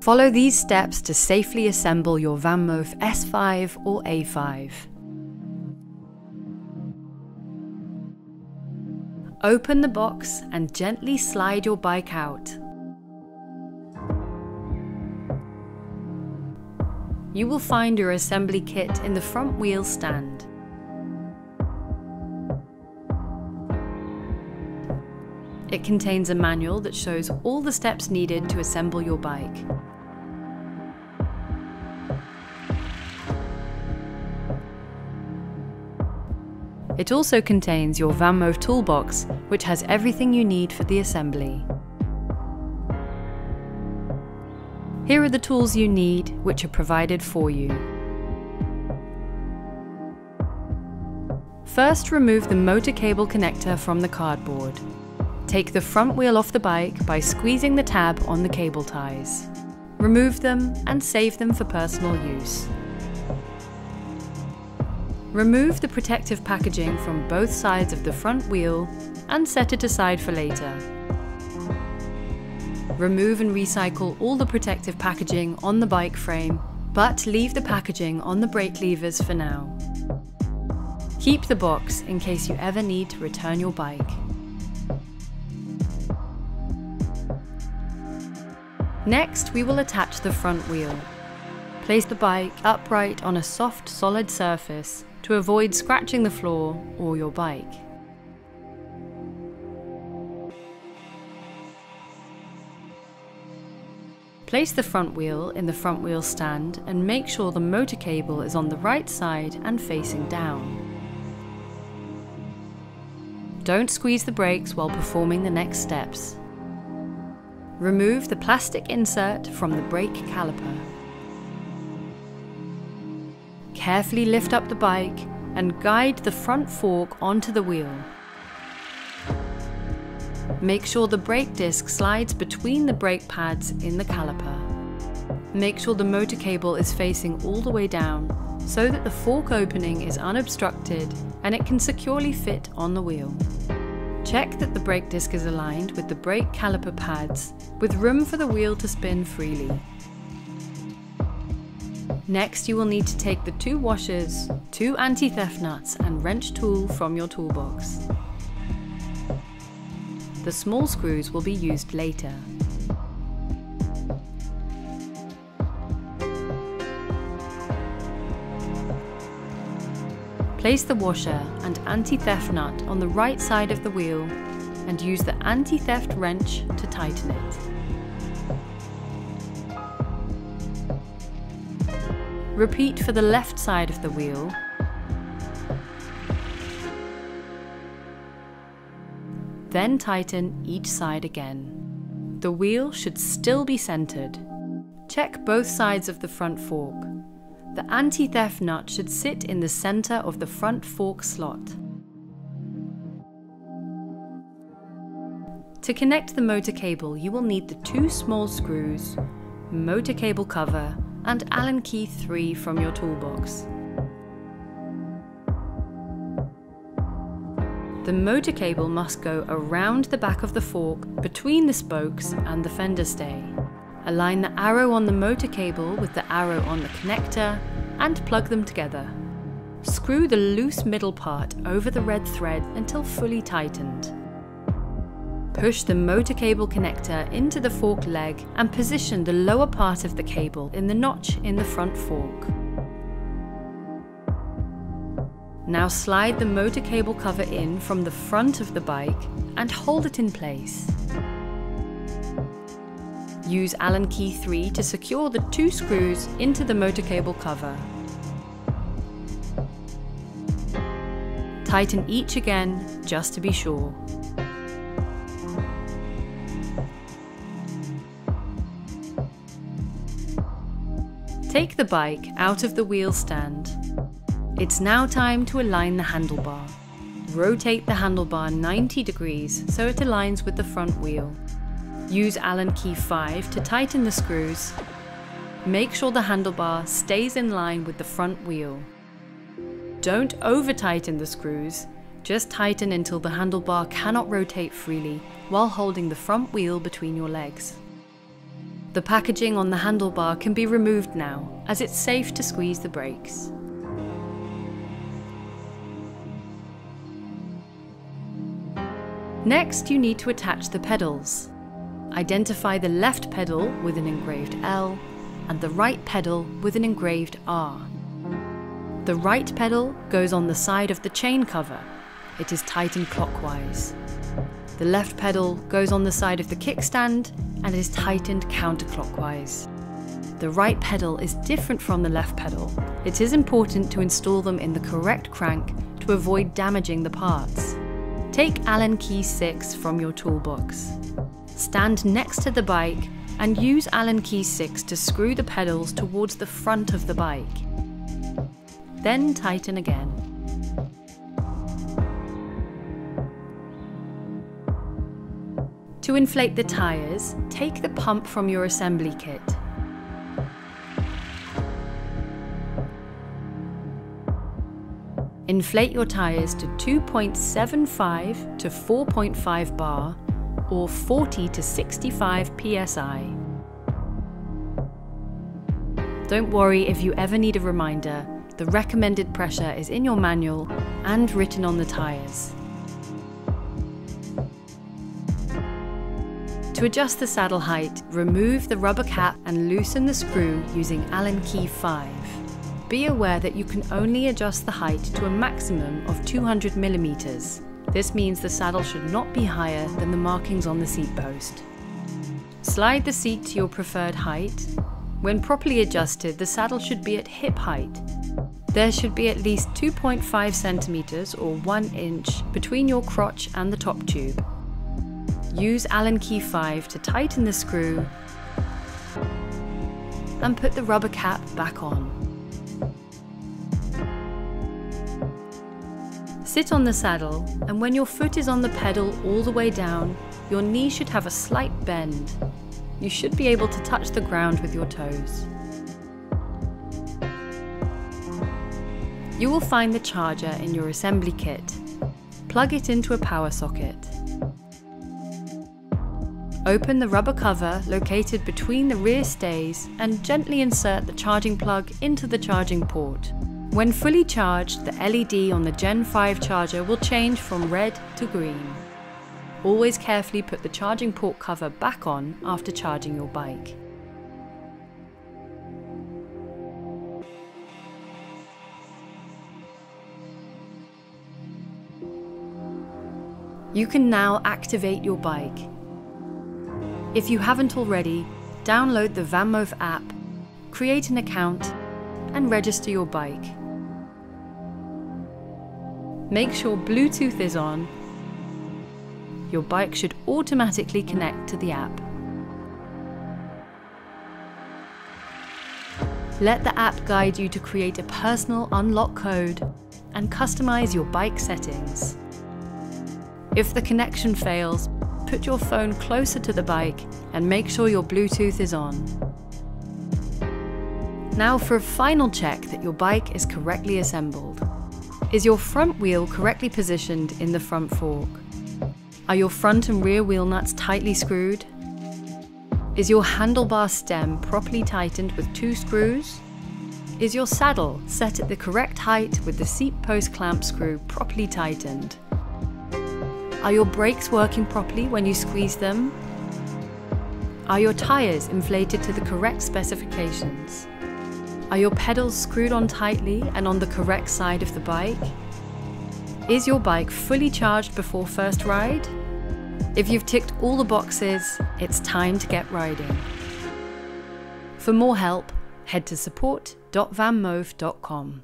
Follow these steps to safely assemble your VanMoof S5 or A5. Open the box and gently slide your bike out. You will find your assembly kit in the front wheel stand. It contains a manual that shows all the steps needed to assemble your bike. It also contains your VanMoof toolbox, which has everything you need for the assembly. Here are the tools you need, which are provided for you. First, remove the motor cable connector from the cardboard. Take the front wheel off the bike by squeezing the tab on the cable ties. Remove them and save them for personal use. Remove the protective packaging from both sides of the front wheel and set it aside for later. Remove and recycle all the protective packaging on the bike frame, but leave the packaging on the brake levers for now. Keep the box in case you ever need to return your bike. Next, we will attach the front wheel. Place the bike upright on a soft, solid surface to avoid scratching the floor or your bike. Place the front wheel in the front wheel stand and make sure the motor cable is on the right side and facing down. Don't squeeze the brakes while performing the next steps. Remove the plastic insert from the brake caliper. Carefully lift up the bike and guide the front fork onto the wheel. Make sure the brake disc slides between the brake pads in the caliper. Make sure the motor cable is facing all the way down so that the fork opening is unobstructed and it can securely fit on the wheel. Check that the brake disc is aligned with the brake caliper pads, with room for the wheel to spin freely. Next, you will need to take the 2 washers, 2 anti-theft nuts and wrench tool from your toolbox. The small screws will be used later. Place the washer and anti-theft nut on the right side of the wheel and use the anti-theft wrench to tighten it. Repeat for the left side of the wheel. Then tighten each side again. The wheel should still be centered. Check both sides of the front fork. The anti-theft nut should sit in the center of the front fork slot. To connect the motor cable, you will need the 2 small screws, motor cable cover, and Allen key 3 from your toolbox. The motor cable must go around the back of the fork between the spokes and the fender stay. Align the arrow on the motor cable with the arrow on the connector and plug them together. Screw the loose middle part over the red thread until fully tightened. Push the motor cable connector into the fork leg and position the lower part of the cable in the notch in the front fork. Now slide the motor cable cover in from the front of the bike and hold it in place. Use Allen key 3 to secure the 2 screws into the motor cable cover. Tighten each again, just to be sure. Take the bike out of the wheel stand. It's now time to align the handlebar. Rotate the handlebar 90 degrees so it aligns with the front wheel. Use Allen key 5 to tighten the screws. Make sure the handlebar stays in line with the front wheel. Don't over-tighten the screws, just tighten until the handlebar cannot rotate freely while holding the front wheel between your legs. The packaging on the handlebar can be removed now, as it's safe to squeeze the brakes. Next, you need to attach the pedals. Identify the left pedal with an engraved L and the right pedal with an engraved R. The right pedal goes on the side of the chain cover. It is tightened clockwise. The left pedal goes on the side of the kickstand and is tightened counterclockwise. The right pedal is different from the left pedal. It is important to install them in the correct crank to avoid damaging the parts. Take Allen key 6 from your toolbox. Stand next to the bike and use Allen key 6 to screw the pedals towards the front of the bike. Then tighten again. To inflate the tyres, take the pump from your assembly kit. Inflate your tyres to 2.75 to 4.5 bar or 40 to 65 psi. Don't worry if you ever need a reminder, the recommended pressure is in your manual and written on the tyres. To adjust the saddle height, remove the rubber cap and loosen the screw using Allen key 5. Be aware that you can only adjust the height to a maximum of 200 mm. This means the saddle should not be higher than the markings on the seat post. Slide the seat to your preferred height. When properly adjusted, the saddle should be at hip height. There should be at least 2.5 centimeters or 1 inch between your crotch and the top tube. Use Allen key 5 to tighten the screw and put the rubber cap back on. Sit on the saddle, and when your foot is on the pedal all the way down, your knee should have a slight bend. You should be able to touch the ground with your toes. You will find the charger in your assembly kit. Plug it into a power socket. Open the rubber cover located between the rear stays and gently insert the charging plug into the charging port. When fully charged, the LED on the Gen 5 charger will change from red to green. Always carefully put the charging port cover back on after charging your bike. You can now activate your bike. If you haven't already, download the VanMoof app, create an account, and register your bike. Make sure Bluetooth is on. Your bike should automatically connect to the app. Let the app guide you to create a personal unlock code and customize your bike settings. If the connection fails, put your phone closer to the bike and make sure your Bluetooth is on. Now for a final check that your bike is correctly assembled. Is your front wheel correctly positioned in the front fork? Are your front and rear wheel nuts tightly screwed? Is your handlebar stem properly tightened with 2 screws? Is your saddle set at the correct height with the seat post clamp screw properly tightened? Are your brakes working properly when you squeeze them? Are your tyres inflated to the correct specifications? Are your pedals screwed on tightly and on the correct side of the bike? Is your bike fully charged before first ride? If you've ticked all the boxes, it's time to get riding. For more help, head to support.vanmoof.com.